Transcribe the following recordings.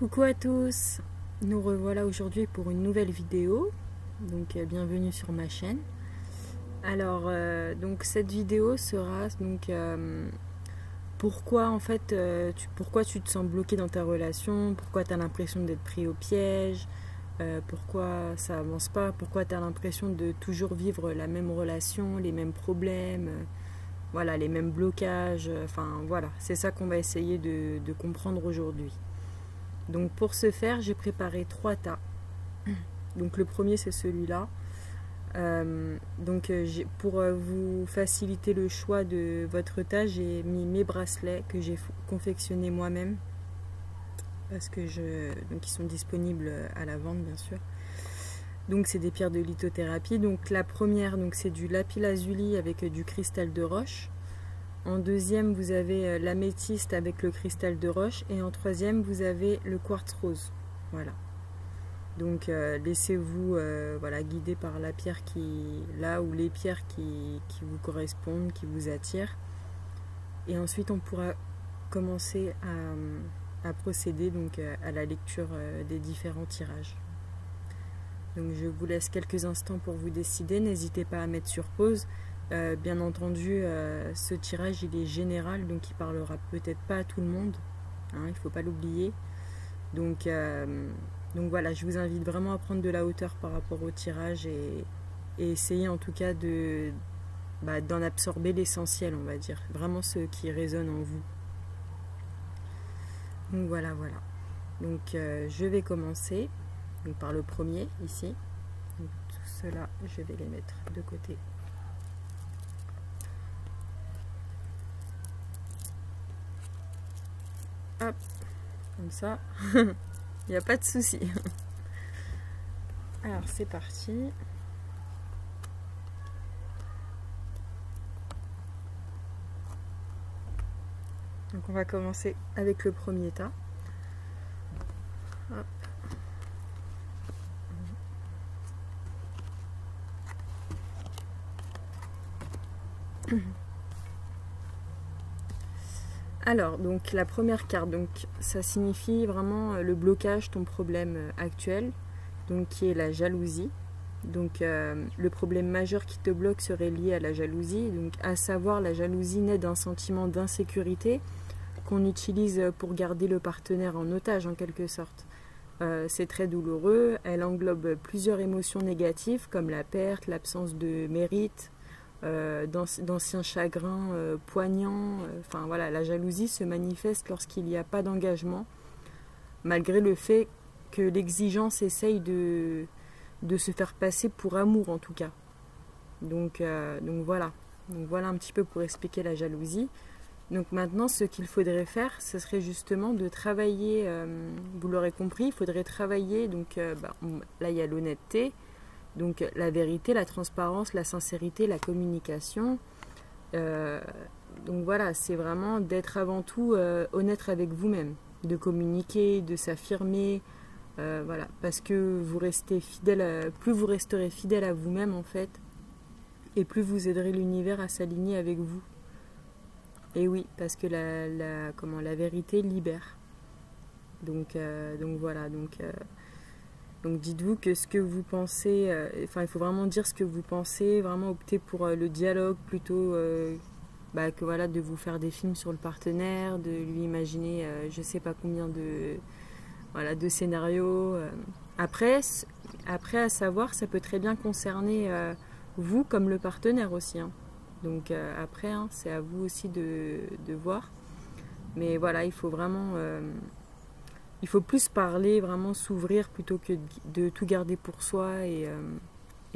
Coucou à tous, nous revoilà aujourd'hui pour une nouvelle vidéo, donc bienvenue sur ma chaîne. Alors donc cette vidéo sera donc pourquoi en fait pourquoi tu te sens bloqué dans ta relation, pourquoi tu as l'impression d'être pris au piège, pourquoi ça avance pas, pourquoi tu as l'impression de toujours vivre la même relation, les mêmes problèmes, voilà, les mêmes blocages, enfin voilà, c'est ça qu'on va essayer de comprendre aujourd'hui. Donc pour ce faire, j'ai préparé 3 tas. Donc le premier c'est celui-là. Pour vous faciliter le choix de votre tas, j'ai mis mes bracelets que j'ai confectionnés moi-même. Parce que donc ils sont disponibles à la vente bien sûr. Donc c'est des pierres de lithothérapie. Donc la première, c'est du lapis-lazuli avec du cristal de roche. En deuxième, vous avez l'améthyste avec le cristal de roche. Et en troisième, vous avez le quartz rose. Voilà. Donc, laissez-vous voilà, guider par la pierre ou les pierres qui vous correspondent, qui vous attirent. Et ensuite, on pourra commencer à procéder donc, à la lecture des différents tirages. Donc, je vous laisse quelques instants pour vous décider. N'hésitez pas à mettre sur pause. Bien entendu, ce tirage il est général, donc il parlera peut-être pas à tout le monde, hein, il ne faut pas l'oublier. Donc voilà, je vous invite vraiment à prendre de la hauteur par rapport au tirage et essayer en tout cas d'en absorber l'essentiel, on va dire, vraiment ce qui résonne en vous. Donc voilà. Donc je vais commencer donc, par le premier ici. Donc, tout cela, je vais les mettre de côté. Hop, comme ça, il n'y a pas de souci. Alors c'est parti. Donc on va commencer avec le premier tas. Hop. Alors, donc la première carte, donc ça signifie vraiment le blocage, ton problème actuel, donc qui est la jalousie. Donc le problème majeur qui te bloque serait lié à la jalousie. Donc à savoir, la jalousie naît d'un sentiment d'insécurité qu'on utilise pour garder le partenaire en otage en quelque sorte. C'est très douloureux, elle englobe plusieurs émotions négatives comme la perte, l'absence de mérite, d'anciens chagrins poignants. Enfin voilà, la jalousie se manifeste lorsqu'il n'y a pas d'engagement, malgré le fait que l'exigence essaye de se faire passer pour amour en tout cas. Donc voilà un petit peu pour expliquer la jalousie. Donc maintenant, ce qu'il faudrait faire, ce serait justement de travailler, vous l'aurez compris, il faudrait travailler, donc là il y a l'honnêteté, donc la vérité, la transparence, la sincérité, la communication. Donc voilà, c'est vraiment d'être avant tout honnête avec vous-même, de communiquer, de s'affirmer, voilà, parce que vous restez fidèle, plus vous resterez fidèle à vous-même en fait, et plus vous aiderez l'univers à s'aligner avec vous. Et oui, parce que la vérité libère. Donc voilà, donc dites-vous que ce que vous pensez, il faut vraiment dire ce que vous pensez, vraiment opter pour le dialogue plutôt que voilà, de vous faire des films sur le partenaire, de lui imaginer je sais pas combien de scénarios. Après à savoir, ça peut très bien concerner vous comme le partenaire aussi, hein. Donc après, hein, c'est à vous aussi de voir. Mais voilà, il faut vraiment... il faut plus parler, vraiment s'ouvrir plutôt que de tout garder pour soi et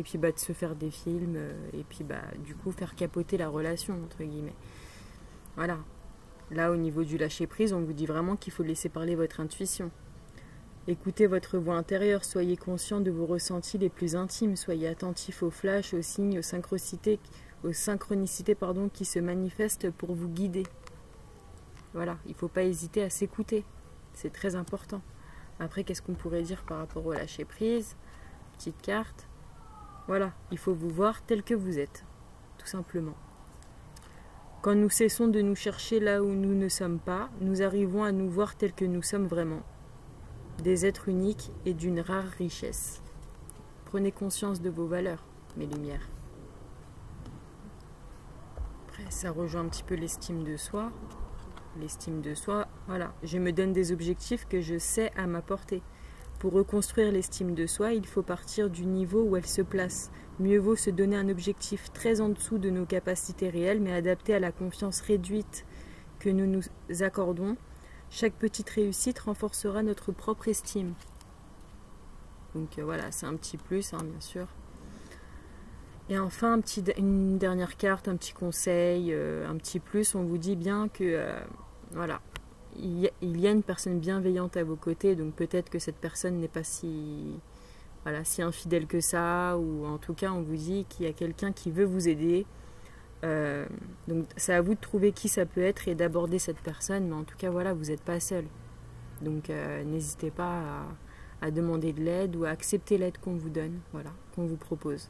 puis de se faire des films et puis du coup faire capoter la relation, entre guillemets. Voilà. Là, au niveau du lâcher-prise, on vous dit vraiment qu'il faut laisser parler votre intuition. Écoutez votre voix intérieure, soyez conscient de vos ressentis les plus intimes, soyez attentif aux flashs, aux signes, aux synchronicités qui se manifestent pour vous guider. Voilà, il ne faut pas hésiter à s'écouter, c'est très important. Après, qu'est-ce qu'on pourrait dire par rapport au lâcher-prise? Petite carte. Voilà, il faut vous voir tel que vous êtes, tout simplement. Quand nous cessons de nous chercher là où nous ne sommes pas, nous arrivons à nous voir tel que nous sommes vraiment. des êtres uniques et d'une rare richesse. Prenez conscience de vos valeurs, mes lumières. Après, ça rejoint un petit peu l'estime de soi. L'estime de soi, voilà, je me donne des objectifs que je sais à ma portée. Pour reconstruire l'estime de soi, il faut partir du niveau où elle se place. Mieux vaut se donner un objectif très en dessous de nos capacités réelles, mais adapté à la confiance réduite que nous nous accordons. Chaque petite réussite renforcera notre propre estime. Donc voilà, c'est un petit plus, hein, bien sûr. Et enfin, une dernière carte, un petit conseil, un petit plus. On vous dit bien que, voilà, il y a une personne bienveillante à vos côtés. Donc peut-être que cette personne n'est pas si infidèle que ça. Ou en tout cas, on vous dit qu'il y a quelqu'un qui veut vous aider. Donc c'est à vous de trouver qui ça peut être et d'aborder cette personne. Mais en tout cas, voilà, vous n'êtes pas seul. Donc n'hésitez pas à demander de l'aide ou à accepter l'aide qu'on vous donne, voilà, qu'on vous propose.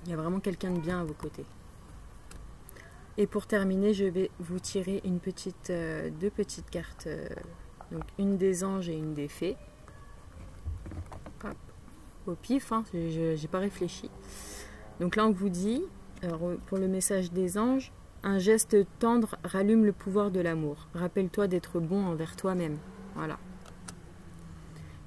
Il y a vraiment quelqu'un de bien à vos côtés. Et pour terminer, je vais vous tirer deux petites cartes. Donc une des anges et une des fées. Hop, au pif, hein, j'ai pas réfléchi. Donc là on vous dit, alors, pour le message des anges, un geste tendre rallume le pouvoir de l'amour. Rappelle-toi d'être bon envers toi-même. Voilà.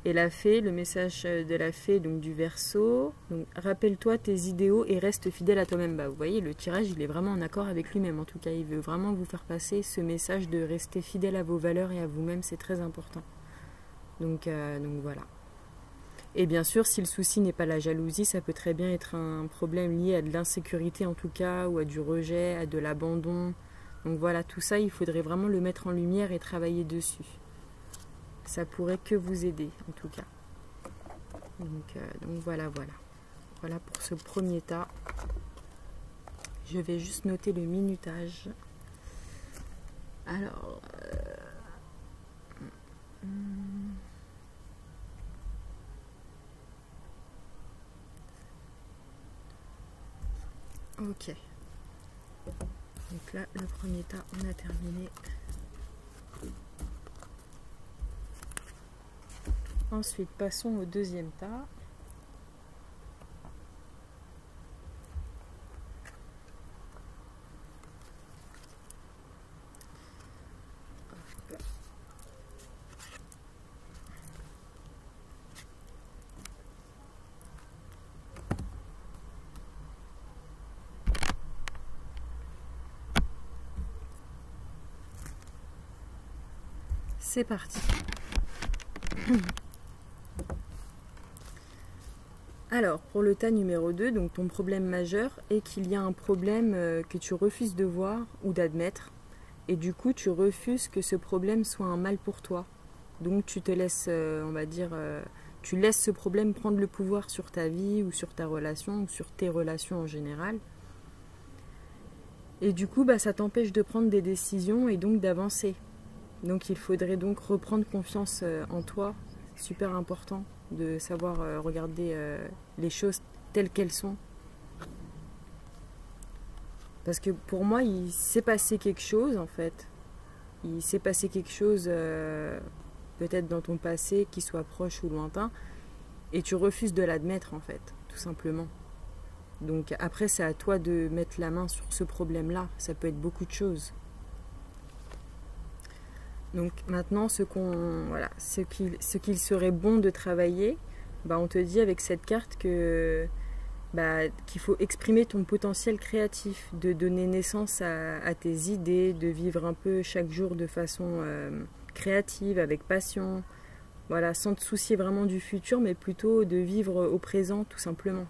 Et la fée, le message de la fée, donc du Verseau, rappelle-toi tes idéaux et reste fidèle à toi-même. Bah, vous voyez, le tirage, il est vraiment en accord avec lui-même. En tout cas, il veut vraiment vous faire passer ce message de rester fidèle à vos valeurs et à vous-même. C'est très important. Donc voilà. Et bien sûr, si le souci n'est pas la jalousie, ça peut très bien être un problème lié à de l'insécurité en tout cas, ou à du rejet, à de l'abandon. Donc voilà, tout ça, il faudrait vraiment le mettre en lumière et travailler dessus. Ça pourrait que vous aider, en tout cas. Donc voilà. Voilà pour ce premier tas. Je vais juste noter le minutage. Alors... Ok. Donc là, le premier tas, on a terminé. Ensuite, passons au deuxième tas. C'est parti. Alors, pour le tas numéro 2, donc ton problème majeur est qu'il y a un problème que tu refuses de voir ou d'admettre. Et du coup, tu refuses que ce problème soit un mal pour toi. Donc, tu te laisses, on va dire, tu laisses ce problème prendre le pouvoir sur ta vie ou sur ta relation ou sur tes relations en général. Et du coup, ça t'empêche de prendre des décisions et donc d'avancer. Donc, il faudrait donc reprendre confiance en toi. C'est super important de savoir regarder les choses telles qu'elles sont. Parce que pour moi, il s'est passé quelque chose, en fait. Il s'est passé quelque chose, peut-être dans ton passé, qui soit proche ou lointain, et tu refuses de l'admettre, en fait, tout simplement. Donc après, c'est à toi de mettre la main sur ce problème-là. Ça peut être beaucoup de choses. Donc maintenant, ce qu'il serait bon de travailler, on te dit avec cette carte que qu'il faut exprimer ton potentiel créatif, de donner naissance à tes idées, de vivre un peu chaque jour de façon créative, avec passion, voilà, sans te soucier vraiment du futur, mais plutôt de vivre au présent tout simplement.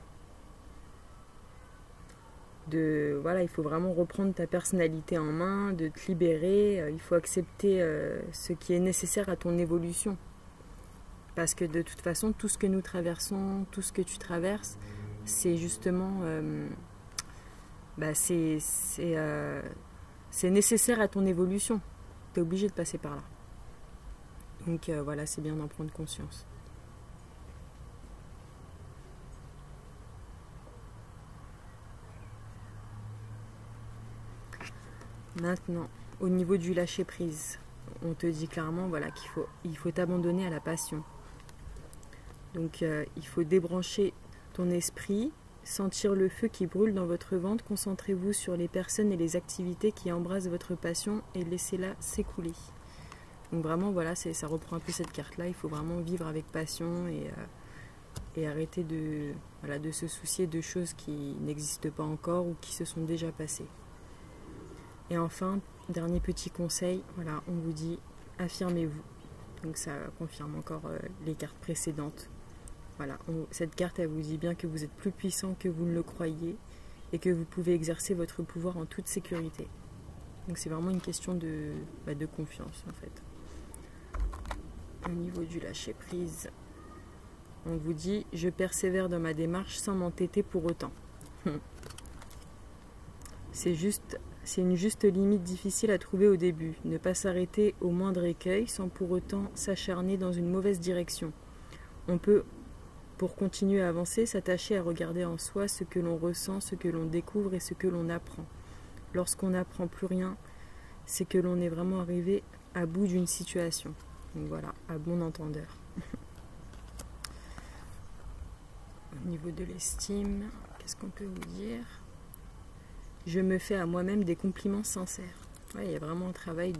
Il faut vraiment reprendre ta personnalité en main, de te libérer, il faut accepter ce qui est nécessaire à ton évolution. Parce que de toute façon, tout ce que nous traversons, tout ce que tu traverses, c'est justement, c'est nécessaire à ton évolution. Tu es obligé de passer par là. Donc voilà, c'est bien d'en prendre conscience. Maintenant, au niveau du lâcher-prise, on te dit clairement voilà, qu'il faut t'abandonner à la passion. Donc il faut débrancher ton esprit, sentir le feu qui brûle dans votre ventre, concentrez-vous sur les personnes et les activités qui embrassent votre passion et laissez-la s'écouler. Donc vraiment voilà, ça reprend un peu cette carte-là, il faut vraiment vivre avec passion et arrêter de se soucier de choses qui n'existent pas encore ou qui se sont déjà passées. Et enfin, dernier petit conseil, voilà, on vous dit affirmez-vous. Donc ça confirme encore les cartes précédentes. Voilà, cette carte, elle vous dit bien que vous êtes plus puissant que vous ne le croyez et que vous pouvez exercer votre pouvoir en toute sécurité. Donc c'est vraiment une question de confiance en fait. Au niveau du lâcher-prise, on vous dit « Je persévère dans ma démarche sans m'entêter pour autant. » C'est une juste limite difficile à trouver au début. Ne pas s'arrêter au moindre écueil sans pour autant s'acharner dans une mauvaise direction. On peut, pour continuer à avancer, s'attacher à regarder en soi ce que l'on ressent, ce que l'on découvre et ce que l'on apprend. Lorsqu'on n'apprend plus rien, c'est que l'on est vraiment arrivé à bout d'une situation. Donc voilà, à bon entendeur. Au niveau de l'estime, qu'est-ce qu'on peut vous dire? Je me fais à moi-même des compliments sincères. Ouais, il y a vraiment un travail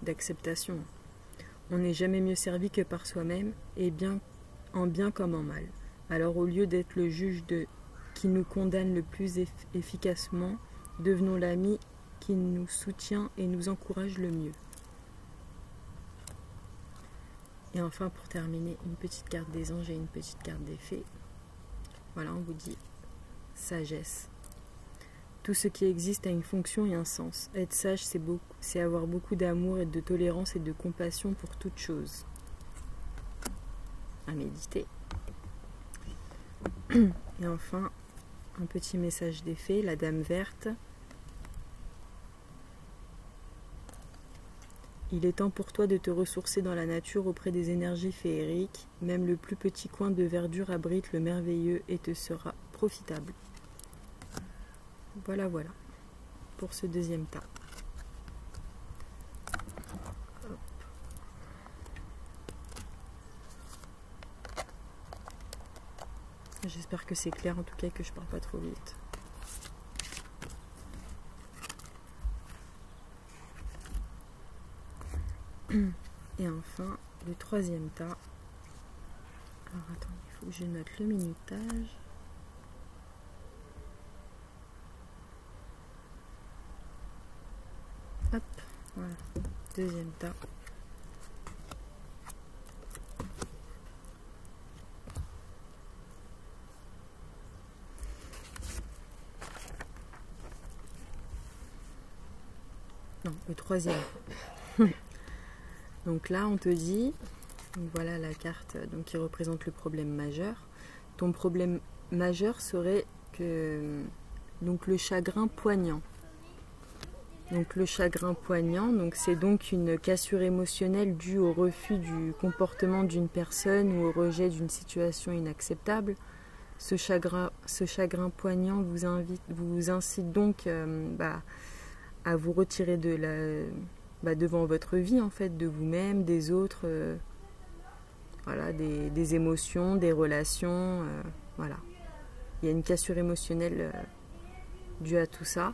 d'acceptation. On n'est jamais mieux servi que par soi-même, et en bien comme en mal. Alors au lieu d'être le juge qui nous condamne le plus efficacement, devenons l'ami qui nous soutient et nous encourage le mieux. Et enfin, pour terminer, une petite carte des anges et une petite carte des fées. Voilà, on vous dit sagesse. Tout ce qui existe a une fonction et un sens. Être sage, c'est avoir beaucoup d'amour et de tolérance et de compassion pour toute chose. À méditer. Et enfin, un petit message des fées, la dame verte. Il est temps pour toi de te ressourcer dans la nature auprès des énergies féeriques. Même le plus petit coin de verdure abrite le merveilleux et te sera profitable. Voilà, voilà, pour ce deuxième tas. J'espère que c'est clair, en tout cas que je parle pas trop vite. Et enfin, le troisième tas. Alors attendez, il faut que je note le minutage. Hop, voilà, deuxième tas. Non, le troisième. Donc là, on te dit, donc voilà la carte donc, qui représente le problème majeur. Ton problème majeur serait que donc le chagrin poignant. Donc le chagrin poignant, c'est donc une cassure émotionnelle due au refus du comportement d'une personne ou au rejet d'une situation inacceptable. Ce chagrin poignant vous incite donc à vous retirer devant votre vie en fait, de vous-même, des autres, voilà, des émotions, des relations, voilà. Il y a une cassure émotionnelle due à tout ça.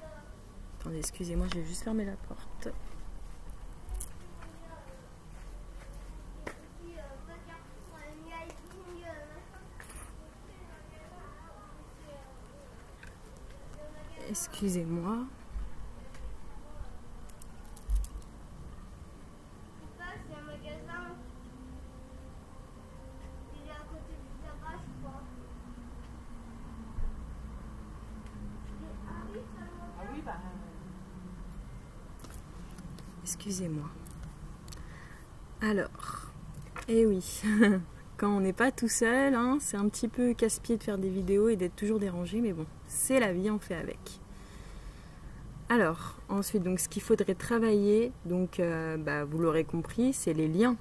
Attendez, excusez-moi, je vais juste fermer la porte. Excusez-moi. Excusez-moi. Alors, eh oui, quand on n'est pas tout seul, hein, c'est un petit peu casse-pied de faire des vidéos et d'être toujours dérangé, mais bon, c'est la vie, on fait avec. Alors, ensuite, donc, ce qu'il faudrait travailler, donc, vous l'aurez compris, c'est les liens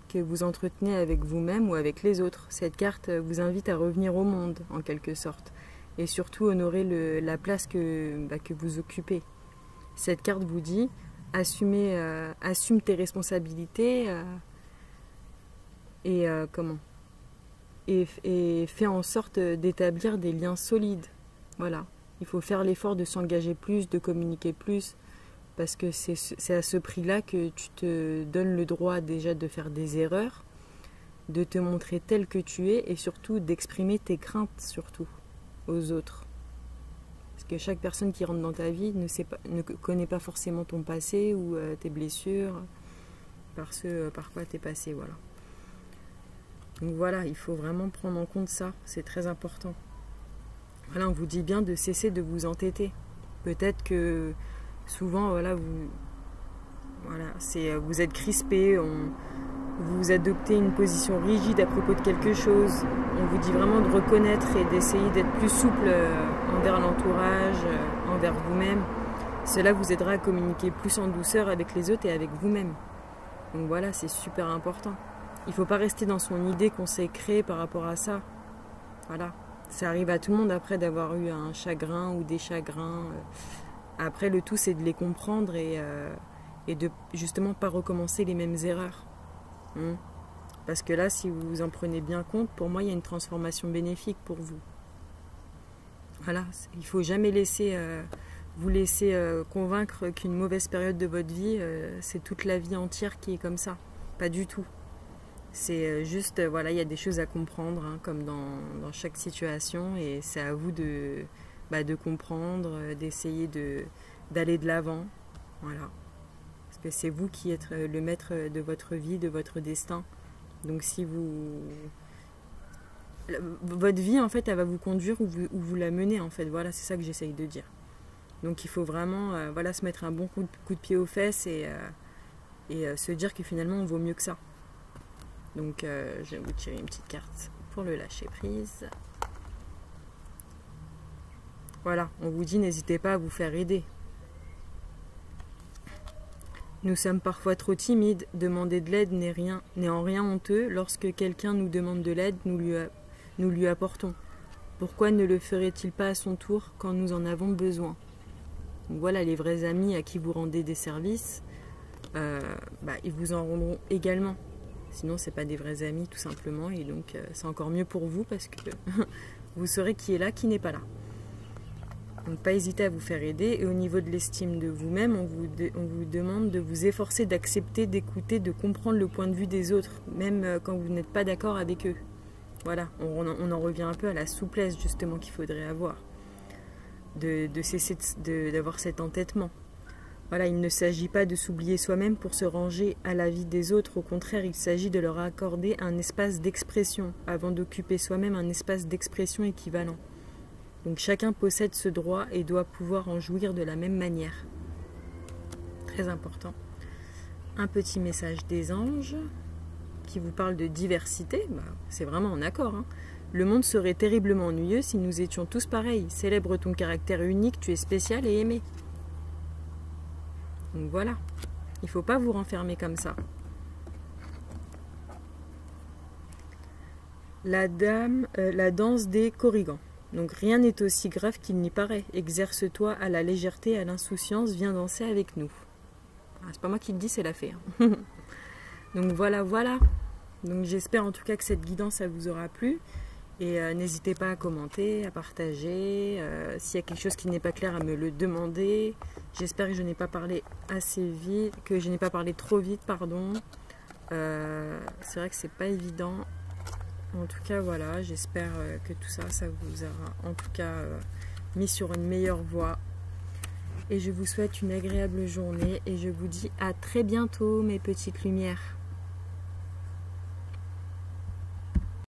que vous entretenez avec vous-même ou avec les autres. Cette carte vous invite à revenir au monde, en quelque sorte, et surtout honorer la place que vous occupez. Cette carte vous dit assume tes responsabilités et fais en sorte d'établir des liens solides. Voilà, il faut faire l'effort de s'engager plus, de communiquer plus, parce que c'est à ce prix-là que tu te donnes le droit déjà de faire des erreurs, de te montrer tel que tu es et surtout d'exprimer tes craintes surtout aux autres. Parce que chaque personne qui rentre dans ta vie ne connaît pas forcément ton passé ou tes blessures, par quoi tu es passé. Voilà. Donc voilà, il faut vraiment prendre en compte ça, c'est très important. Voilà, on vous dit bien de cesser de vous entêter. Peut-être que souvent, voilà, vous êtes crispé, vous adoptez une position rigide à propos de quelque chose. On vous dit vraiment de reconnaître et d'essayer d'être plus souple envers l'entourage, envers vous-même. Cela vous aidera à communiquer plus en douceur avec les autres et avec vous-même. Donc voilà, c'est super important. Il ne faut pas rester dans son idée qu'on s'est créée par rapport à ça. Voilà. Ça arrive à tout le monde après d'avoir eu un chagrin ou des chagrins. Après, le tout, c'est de les comprendre et de justement pas recommencer les mêmes erreurs. Parce que là, si vous vous en prenez bien compte, pour moi, il y a une transformation bénéfique pour vous. Voilà, il ne faut jamais vous laisser convaincre qu'une mauvaise période de votre vie, c'est toute la vie entière qui est comme ça. Pas du tout. C'est juste, voilà, il y a des choses à comprendre, comme dans chaque situation, et c'est à vous de comprendre, d'essayer d'aller de l'avant. Voilà. Parce que c'est vous qui êtes le maître de votre vie, de votre destin. Donc si votre vie, en fait, elle va vous conduire où vous la menez, en fait. Voilà, c'est ça que j'essaye de dire. Donc il faut vraiment se mettre un bon coup de pied aux fesses et se dire que finalement, on vaut mieux que ça. Donc je vais vous tirer une petite carte pour le lâcher prise. Voilà, on vous dit n'hésitez pas à vous faire aider. Nous sommes parfois trop timides, demander de l'aide n'est en rien honteux. Lorsque quelqu'un nous demande de l'aide, nous lui apportons. Pourquoi ne le ferait-il pas à son tour quand nous en avons besoin? Donc voilà, les vrais amis à qui vous rendez des services, ils vous en rendront également. Sinon, ce n'est pas des vrais amis, tout simplement. Et donc, c'est encore mieux pour vous parce que vous saurez qui est là, qui n'est pas là. Donc, pas hésiter à vous faire aider. Et au niveau de l'estime de vous-même, on vous demande de vous efforcer d'accepter, d'écouter, de comprendre le point de vue des autres, même quand vous n'êtes pas d'accord avec eux. Voilà, on en revient un peu à la souplesse, justement, qu'il faudrait avoir. De cesser d'avoir cet entêtement. Voilà, il ne s'agit pas de s'oublier soi-même pour se ranger à la vie des autres. Au contraire, il s'agit de leur accorder un espace d'expression avant d'occuper soi-même un espace d'expression équivalent. Donc chacun possède ce droit et doit pouvoir en jouir de la même manière. Très important. Un petit message des anges qui vous parle de diversité. C'est vraiment en accord. Le monde serait terriblement ennuyeux si nous étions tous pareils. Célèbre ton caractère unique, tu es spécial et aimé. Donc voilà, il ne faut pas vous renfermer comme ça. La danse des corrigans. Donc rien n'est aussi grave qu'il n'y paraît. Exerce-toi à la légèreté, à l'insouciance, viens danser avec nous. C'est pas moi qui le dis, c'est la fée. Donc voilà. Donc j'espère en tout cas que cette guidance, elle vous aura plu. Et n'hésitez pas à commenter, à partager. S'il y a quelque chose qui n'est pas clair, à me le demander. J'espère que je n'ai pas parlé assez vite, que je n'ai pas parlé trop vite, pardon. C'est vrai que c'est pas évident. En tout cas, voilà, j'espère que tout ça, ça vous aura en tout cas mis sur une meilleure voie. Et je vous souhaite une agréable journée et je vous dis à très bientôt, mes petites lumières.